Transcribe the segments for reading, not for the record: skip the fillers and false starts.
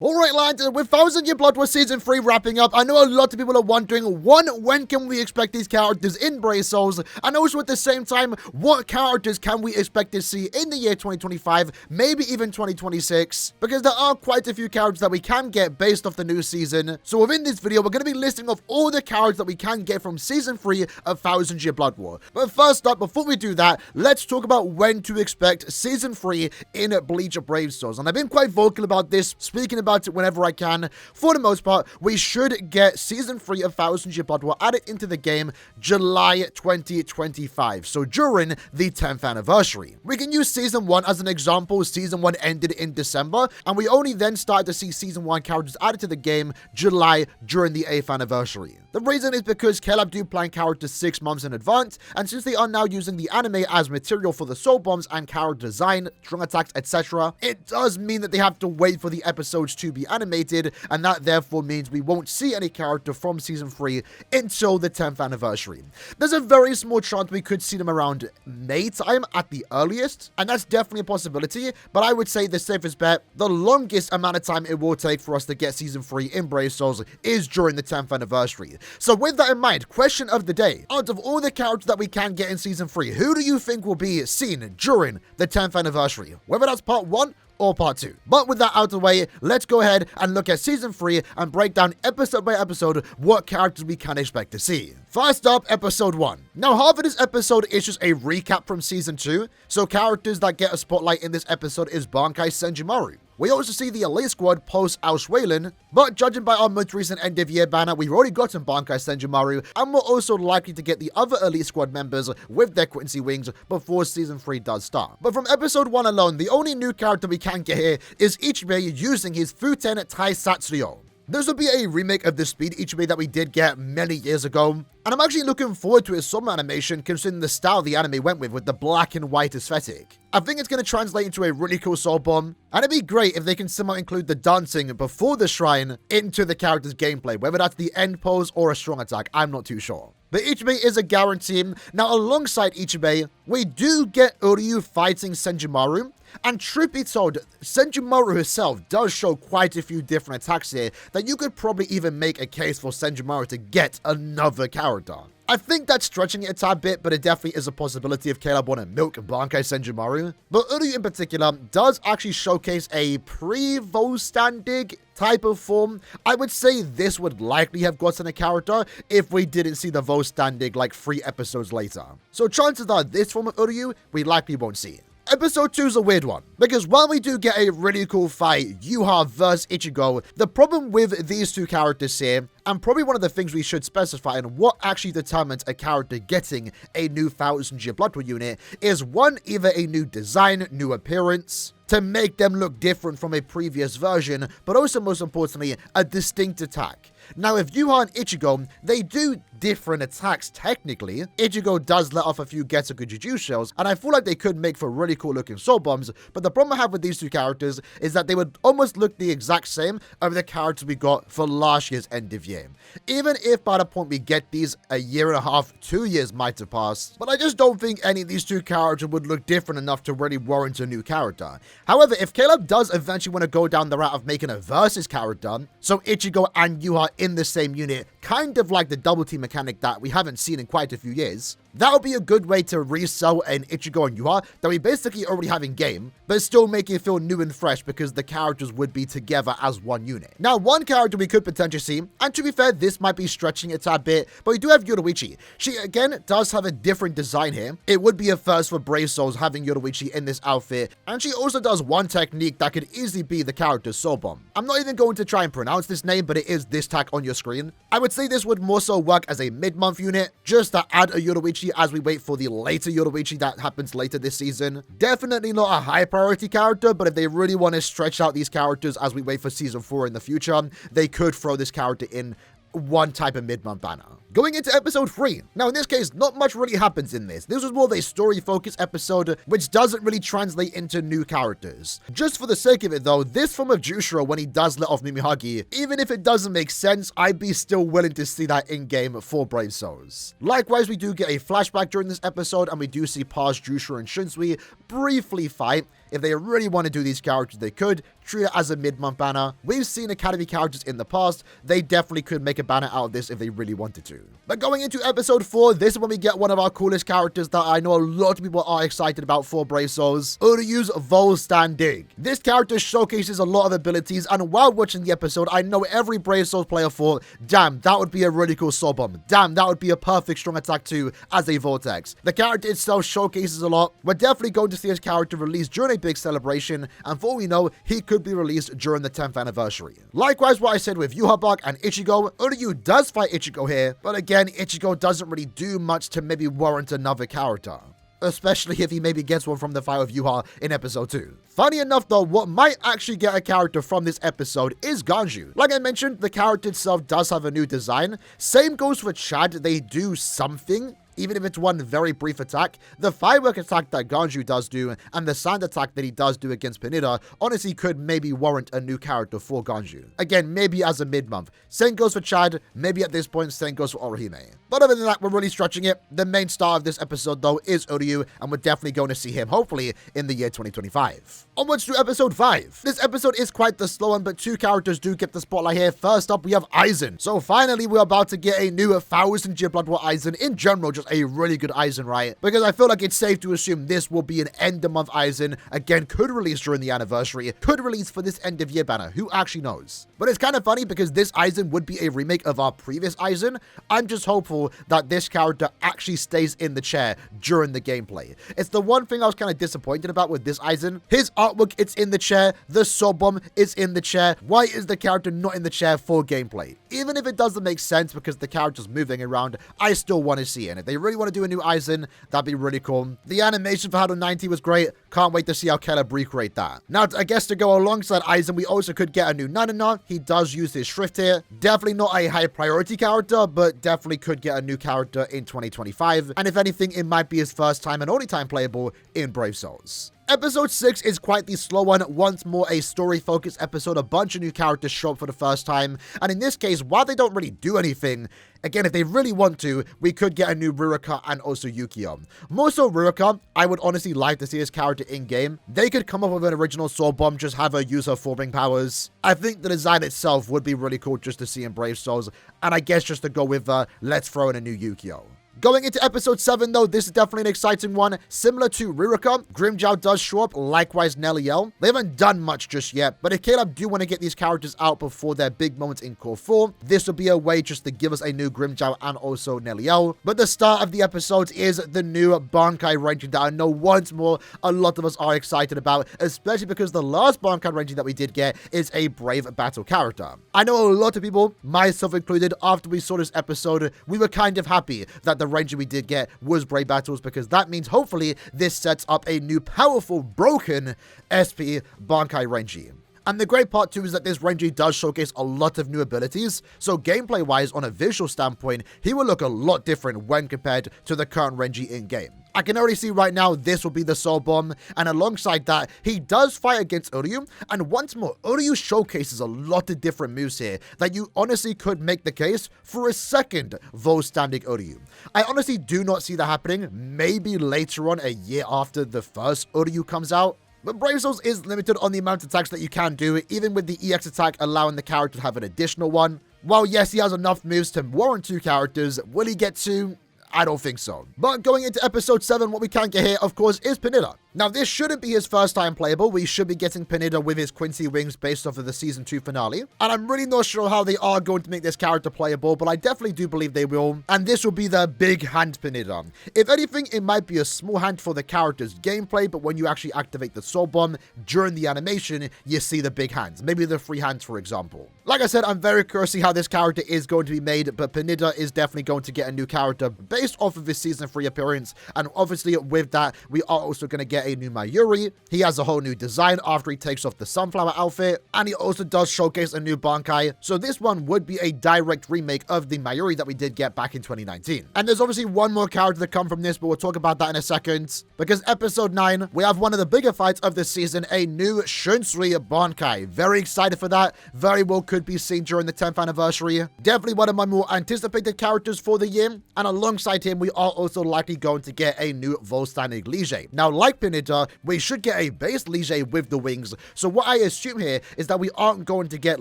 Alright lads, with 1000 Year Blood War Season 3 wrapping up, I know a lot of people are wondering, one, when can we expect these characters in Brave Souls? And also at the same time, what characters can we expect to see in the year 2025, maybe even 2026? Because there are quite a few characters that we can get based off the new season. So within this video, we're going to be listing off all the characters that we can get from Season 3 of 1000 Year Blood War. But first up, before we do that, let's talk about when to expect Season 3 in Bleach Brave Souls. And I've been quite vocal about this, speaking about it whenever I can. For the most part, we should get Season 3 of 1000 Year Blood War added into the game July 2025, so during the 10th anniversary. We can use Season 1 as an example. Season 1 ended in December, and we only then started to see Season 1 characters added to the game July during the 8th anniversary. The reason is because TYBW plan characters 6 months in advance, and since they are now using the anime as material for the soul bombs and character design, strong attacks, etc., it does mean that they have to wait for the episodes to be animated, and that therefore means we won't see any character from Season 3 until the 10th anniversary. There's a very small chance we could see them around May time at the earliest, and that's definitely a possibility, but I would say the safest bet, the longest amount of time it will take for us to get Season 3 in Brave Souls is during the 10th anniversary. So with that in mind, question of the day, out of all the characters that we can get in Season 3, who do you think will be seen during the 10th anniversary? Whether that's part 1 or part 2. But with that out of the way, let's go ahead and look at Season 3 and break down episode by episode what characters we can expect to see. First up, Episode 1. Now, half of this episode is just a recap from Season 2, so characters that get a spotlight in this episode is Bankai Senjumaru. We also see the Elite Squad post Ausweilen, but judging by our most recent end of year banner, we've already gotten Bankai Senjumaru, and we're also likely to get the other Elite Squad members with their Quincy wings before Season 3 does start. But from Episode 1 alone, the only new character we can get here is Ichibei using his Futen Taisatsuyo. This will be a remake of the Speed Ichibei that we did get many years ago, and I'm actually looking forward to his summer animation considering the style the anime went with the black and white aesthetic. I think it's going to translate into a really cool soul bomb, and it'd be great if they can somehow include the dancing before the shrine into the character's gameplay, whether that's the end pose or a strong attack, I'm not too sure. But Ichibei is a guarantee. Now, alongside Ichibei, we do get Uryu fighting Senjumaru, and truth be told, Senjumaru herself does show quite a few different attacks here that you could probably even make a case for Senjumaru to get another character. I think that's stretching it a tad bit, but it definitely is a possibility if Caleb want to milk Bankai Senjumaru. But Uryu in particular does actually showcase a pre-Vostandig type of form. I would say this would likely have gotten a character if we didn't see the Vostandig like 3 episodes later. So chances are this form of Uryu we likely won't see. Episode 2 is a weird one, because while we do get a really cool fight, Yuha vs Ichigo, the problem with these two characters here, and probably one of the things we should specify and what actually determines a character getting a new 1000 Year Blood War unit, is one, either a new design, new appearance, to make them look different from a previous version, but also most importantly, a distinct attack. Now, if Yuha and Ichigo, they do different attacks technically. Ichigo does let off a few Getsuku Juju shells, and I feel like they could make for really cool looking soul bombs, but the problem I have with these two characters is that they would almost look the exact same over the characters we got for last year's end of year. Even if by the point we get these, a year and a half, 2 years might have passed, but I just don't think any of these two characters would look different enough to really warrant a new character. However, if Caleb does eventually want to go down the route of making a versus character, so Ichigo and Yuha in the same unit, kind of like the double team mechanic that we haven't seen in quite a few years, that would be a good way to resell an Ichigo and Yuha that we basically already have in game, but still make it feel new and fresh because the characters would be together as one unit. Now, one character we could potentially see, and to be fair, this might be stretching it a tad bit, but we do have Yoruichi. She, again, does have a different design here. It would be a first for Brave Souls having Yoruichi in this outfit, and she also does one technique that could easily be the character's soul bomb. I'm not even going to try and pronounce this name, but it is this tag on your screen. I would say this would more so work as a mid-month unit, just to add a Yoruichi as we wait for the later Yoruichi that happens later this season. Definitely not a high priority character, but if they really want to stretch out these characters as we wait for Season 4 in the future, they could throw this character in one type of mid-month banner. Going into Episode 3. Now, in this case, not much really happens in this. This was more of a story-focused episode, which doesn't really translate into new characters. Just for the sake of it, though, this form of Jushiro, when he does let off Mimihagi, even if it doesn't make sense, I'd be still willing to see that in-game for Brave Souls. Likewise, we do get a flashback during this episode, and we do see past Jushiro and Shunsui briefly fight. If they really want to do these characters, they could treat it as a mid-month banner. We've seen Academy characters in the past. They definitely could make a banner out of this if they really wanted to. But going into episode 4, this is when we get one of our coolest characters that I know a lot of people are excited about for Brave Souls, Uryu's Volstaging. This character showcases a lot of abilities, and while watching the episode, I know every Brave Souls player thought, damn, that would be a really cool soul bomb. Damn, that would be a perfect strong attack too as a Vortex. The character itself showcases a lot. We're definitely going to see his character released during a big celebration, and for all we know, he could be released during the 10th anniversary. Likewise, what I said with Yhwach and Ichigo, Uryu does fight Ichigo here, but again, Ichigo doesn't really do much to maybe warrant another character, especially if he maybe gets one from the fight with Yuha in episode 2. Funny enough though, what might actually get a character from this episode is Ganju. Like I mentioned, the character itself does have a new design. Same goes for Chad, they do something. Even if it's one very brief attack, the firework attack that Ganju does do and the sand attack that he does do against Pineda honestly could maybe warrant a new character for Ganju. Again, maybe as a mid-month. Same goes for Chad, maybe at this point, same goes for Orihime. But other than that, we're really stretching it. The main star of this episode though is Uryu, and we're definitely going to see him hopefully in the year 2025. Onwards to episode 5. This episode is quite the slow one, but 2 characters do get the spotlight here. First up, we have Aizen. So finally, we're about to get a new 1000-year Blood War Aizen. In general, just a really good Aizen, right? Because I feel like it's safe to assume this will be an end-of-month Aizen. Again, could release during the anniversary, could release for this end-of-year banner. Who actually knows? But it's kind of funny because this Aizen would be a remake of our previous Aizen. I'm just hopeful that this character actually stays in the chair during the gameplay. It's the one thing I was kind of disappointed about with this Aizen. His artwork, it's in the chair. The soul bomb is in the chair. Why is the character not in the chair for gameplay? Even if it doesn't make sense because the character's moving around, I still want to see it. And if they really want to do a new Aizen, that'd be really cool. The animation for Hado 90 was great. Can't wait to see how Caleb recreate that. Now, I guess to go alongside Aizen, we also could get a new Nanana. He does use his Shrift here. Definitely not a high priority character, but definitely could get a new character in 2025. And if anything, it might be his first time and only time playable in Brave Souls. Episode 6 is quite the slow one. Once more, a story-focused episode. A bunch of new characters show up for the first time. And in this case, while they don't really do anything, again, if they really want to, we could get a new Ruroka and also Yukio. More so Ruroka, I would honestly like to see his character in-game. They could come up with an original Soul Bomb, just have her use her Full-Bring powers. I think the design itself would be really cool just to see in Brave Souls. And I guess just to go with, let's throw in a new Yukio. Going into episode 7, though, this is definitely an exciting one. Similar to Ruroka, Grimmjow does show up, likewise Neliel. They haven't done much just yet, but if Caleb do want to get these characters out before their big moments in Core 4, this will be a way just to give us a new Grimmjow and also Neliel. But the start of the episode is the new Bankai Ranger that I know once more a lot of us are excited about, especially because the last Bankai Ranger that we did get is a Brave Battle character. I know a lot of people, myself included, after we saw this episode, we were kind of happy that the Ranger we did get was Brave Battles, because that means hopefully this sets up a new powerful broken SP Bankai Ranger. And the great part too is that this Ranger does showcase a lot of new abilities, so gameplay wise, on a visual standpoint, he will look a lot different when compared to the current Ranger in game. I can already see right now this will be the Soul Bomb, and alongside that, he does fight against Uryu, and once more, Uryu showcases a lot of different moves here that you honestly could make the case for a second Volstaging Uryu. I honestly do not see that happening, maybe later on, a year after the first Uryu comes out. But Brave Souls is limited on the amount of attacks that you can do, even with the EX attack allowing the character to have an additional one. While yes, he has enough moves to warrant 2 characters, will he get 2? I don't think so. But going into episode 7, what we can get here, of course, is Pineda. Now, this shouldn't be his first time playable. We should be getting Pineda with his Quincy wings based off of the Season 2 finale. And I'm really not sure how they are going to make this character playable, but I definitely do believe they will. And this will be the big hand Pineda. If anything, it might be a small hand for the character's gameplay, but when you actually activate the Soul Bomb during the animation, you see the big hands. Maybe the 3 hands, for example. Like I said, I'm very curious to see how this character is going to be made, but Pineda is definitely going to get a new character based off of his Season 3 appearance. And obviously, with that, we are also going to get a new Mayuri. He has a whole new design after he takes off the sunflower outfit, and he also does showcase a new Bankai. So this one would be a direct remake of the Mayuri that we did get back in 2019. And there's obviously one more character to come from this, but we'll talk about that in a second. Because episode 9, we have one of the bigger fights of the season, a new Shunsui Bankai. Very excited for that. Very well could be seen during the 10th anniversary. Definitely one of my more anticipated characters for the year. And alongside him, we are also likely going to get a new Volstaging Lige. Now, like Pineda, granted, we should get a base Lige with the wings. So what I assume here is that we aren't going to get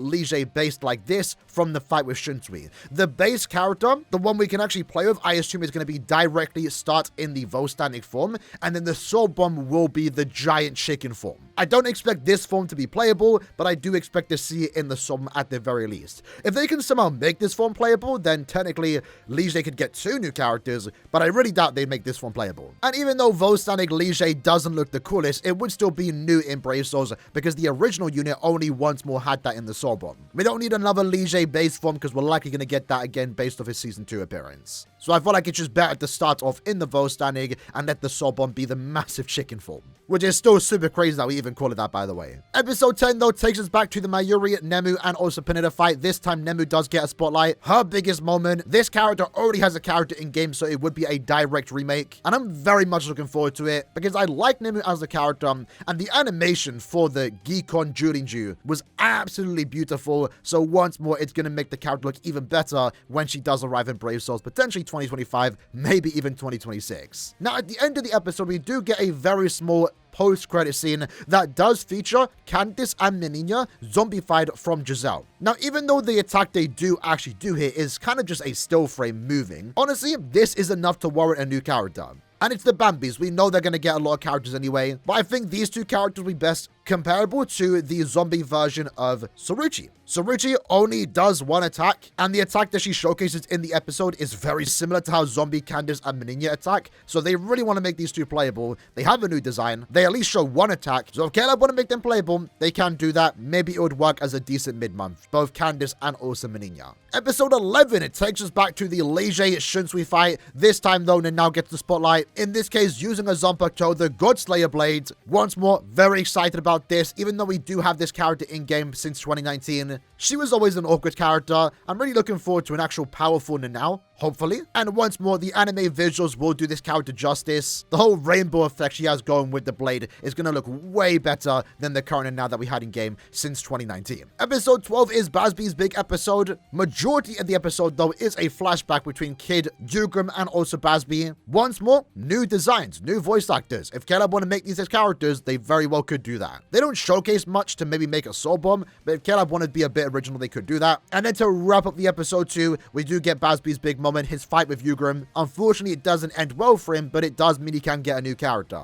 Lige based like this from the fight with Shunsui. The base character, the one we can actually play with, I assume is going to be directly start in the Volstanic form, and then the Soul Bomb will be the giant chicken form. I don't expect this form to be playable, but I do expect to see it in the Soul Bomb at the very least. If they can somehow make this form playable, then technically Lige could get 2 new characters, but I really doubt they'd make this form playable. And even though Volstanic Lige doesn't look the coolest, it would still be new in Brave Souls because the original unit only once more had that in the Soul Bomb. We don't need another Lige base form because we're likely going to get that again based off his Season 2 appearance. So I feel like it's just better to start off in the Volstanic and let the Soul Bomb be the massive chicken form. Which is still super crazy that we even call it that, by the way. Episode 10, though, takes us back to the Mayuri, Nemu, and also Pineda fight. This time, Nemu does get a spotlight. Her biggest moment. This character already has a character in-game, so it would be a direct remake. And I'm very much looking forward to it, because I like Nemu as a character, and the animation for the Gikon Jurinju was absolutely beautiful. So once more, it's going to make the character look even better when she does arrive in Brave Souls, potentially 2025, maybe even 2026. Now, at the end of the episode, we do get a very small post-credit scene that does feature Candice and Menina zombified from Giselle. Now, even though the attack they do actually do here is kind of just a still frame moving, honestly, this is enough to warrant a new character. And it's the Bambis. We know they're going to get a lot of characters anyway, but I think these 2 characters will be best comparable to the zombie version of Soruchi. Soruchi only does 1 attack, and the attack that she showcases in the episode is very similar to how Zombie Candice and Menina attack, so they really want to make these 2 playable. They have a new design. They at least show 1 attack, so if Caleb want to make them playable, they can do that. Maybe it would work as a decent mid-month, both Candice and also Menina. Episode 11, it takes us back to the Leger Shunsui fight. This time, though, Ninao gets the spotlight. In this case, using a Zanpakuto, the Godslayer blade. Once more, very excited about this, even though we do have this character in-game since 2019. She was always an awkward character. I'm really looking forward to an actual powerful Ninao, hopefully. And once more, the anime visuals will do this character justice. The whole rainbow effect she has going with the blade is going to look way better than the current Ninao that we had in-game since 2019. Episode 12 is Basby's big episode. Majority of the episode, though, is a flashback between Kid, Yugram, and also Basby. Once more, new designs, new voice actors. If Caleb want to make these as characters, they very well could do that. They don't showcase much to maybe make a Soul Bomb, but if Caleb wanted to be a bit original, they could do that. And then to wrap up the episode 2, we do get Basby's big moment, his fight with Yugram. Unfortunately, it doesn't end well for him, but it does mean he can get a new character.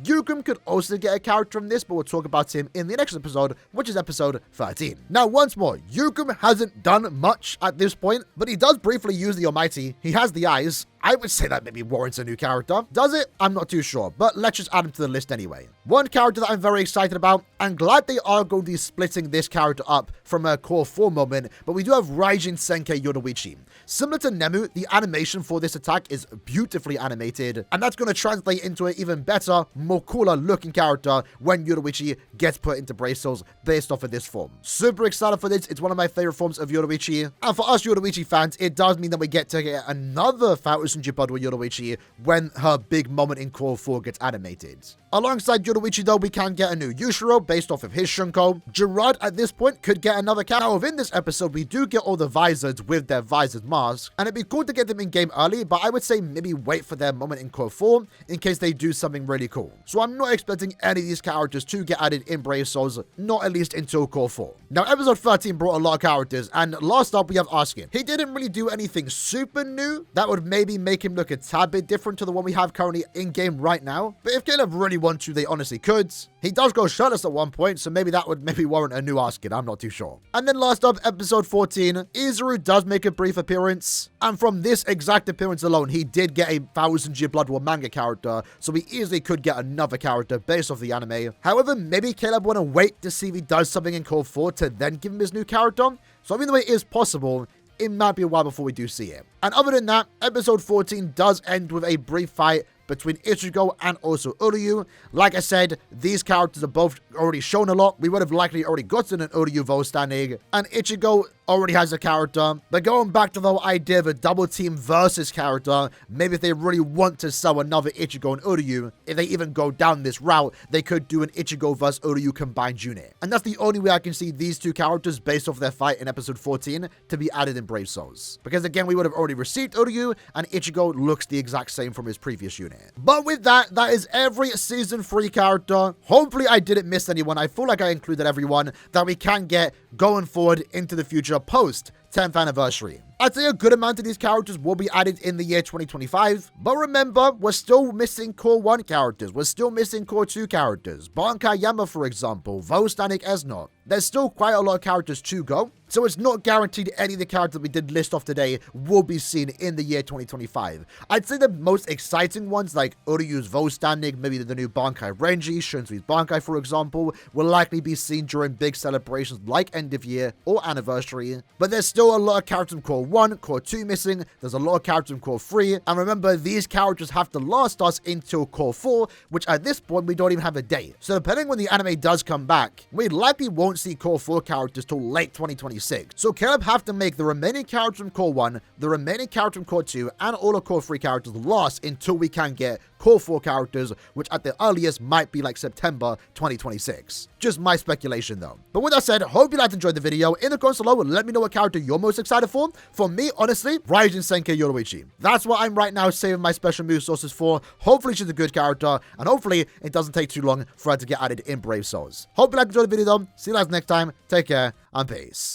Yugram could also get a character from this, but we'll talk about him in the next episode, which is episode 13. Now, once more, Yugram hasn't done much at this point, but he does briefly use the Almighty. He has the eyes. I would say that maybe warrants a new character. Does it? I'm not too sure, but let's just add him to the list anyway. One character that I'm very excited about, and glad they are going to be splitting this character up from a core 4 moment, but we do have Raijin Senkei Yoruichi. Similar to Nemu, the animation for this attack is beautifully animated, and that's going to translate into an even better, more cooler looking character when Yoruichi gets put into Brave Souls based off of this form. Super excited for this. It's one of my favorite forms of Yoruichi, and for us Yoruichi fans, it does mean that we get to get another TYBW Yoruichi when her big moment in Core 4 gets animated. Alongside Yoruichi, though, we can get a new Yushiro based off of his Shunko. Gerard at this point could get another character. Now, within this episode, we do get all the Visors with their Visored masks, and it'd be cool to get them in game early, but I would say maybe wait for their moment in Core 4 in case they do something really cool. So I'm not expecting any of these characters to get added in Brave Souls, not at least until Core 4. Now, episode 13 brought a lot of characters, and last up we have Askin. He didn't really do anything super new that would maybe make him look a tad bit different to the one we have currently in game right now, but if Caleb really wants to, they honestly could. He does go shirtless at one point, so maybe that would maybe warrant a new Askin. I'm not too sure. And then last up, episode 14, Izuru does make a brief appearance, and from this exact appearance alone, he did get a 1000-year Blood War manga character, so we easily could get another character based off the anime. However, maybe Caleb want to wait to see if he does something in Core 4 to then give him his new character. So even though it is possible, it might be a while before we do see it. And other than that, episode 14 does end with a brief fight between Ichigo and also Uryu. Like I said, these characters are both already shown a lot. We would have likely already gotten an Uryu Volstanic, and Ichigo already has a character. But going back to the whole idea of a double team versus character, maybe if they really want to sell another Ichigo and Uryu, if they even go down this route, they could do an Ichigo versus Uryu combined unit. And that's the only way I can see these two characters based off their fight in episode 14 to be added in Brave Souls. Because again, we would have already received Uryu, and Ichigo looks the exact same from his previous unit. it. But with that, that is every Season 3 character. Hopefully I didn't miss anyone. I feel like I included everyone that we can get going forward into the future post 10th anniversary. I'd say a good amount of these characters will be added in the year 2025, but remember, we're still missing Core 1 characters, we're still missing Core 2 characters, Bankai Yama for example, Volstanik Esnot. There's still quite a lot of characters to go, so it's not guaranteed any of the characters we did list off today will be seen in the year 2025. I'd say the most exciting ones like Uryu's Volstanik, maybe the new Bankai Renji, Shunsui's Bankai for example, will likely be seen during big celebrations like end of year or anniversary, but there's still a lot of characters in Core 1, Core 2 missing, there's a lot of characters in Core 3, and remember these characters have to last us until Core 4, which at this point we don't even have a date. So depending when the anime does come back, we likely won't see Core 4 characters till late 2026. So Caleb have to make the remaining characters from Core 1, the remaining characters from Core 2, and all of Core 3 characters last until we can get Core 4 characters, which at the earliest might be like September 2026. Just my speculation though. But with that said, hope you guys enjoyed the video. In the comments below, let me know what character you're most excited for. For me, honestly, Raijin Senkei Yoruichi. That's what I'm right now saving my special move sources for. Hopefully she's a good character, and hopefully it doesn't take too long for her to get added in Brave Souls. Hope you guys enjoyed the video though. See you guys next time. Take care, and peace.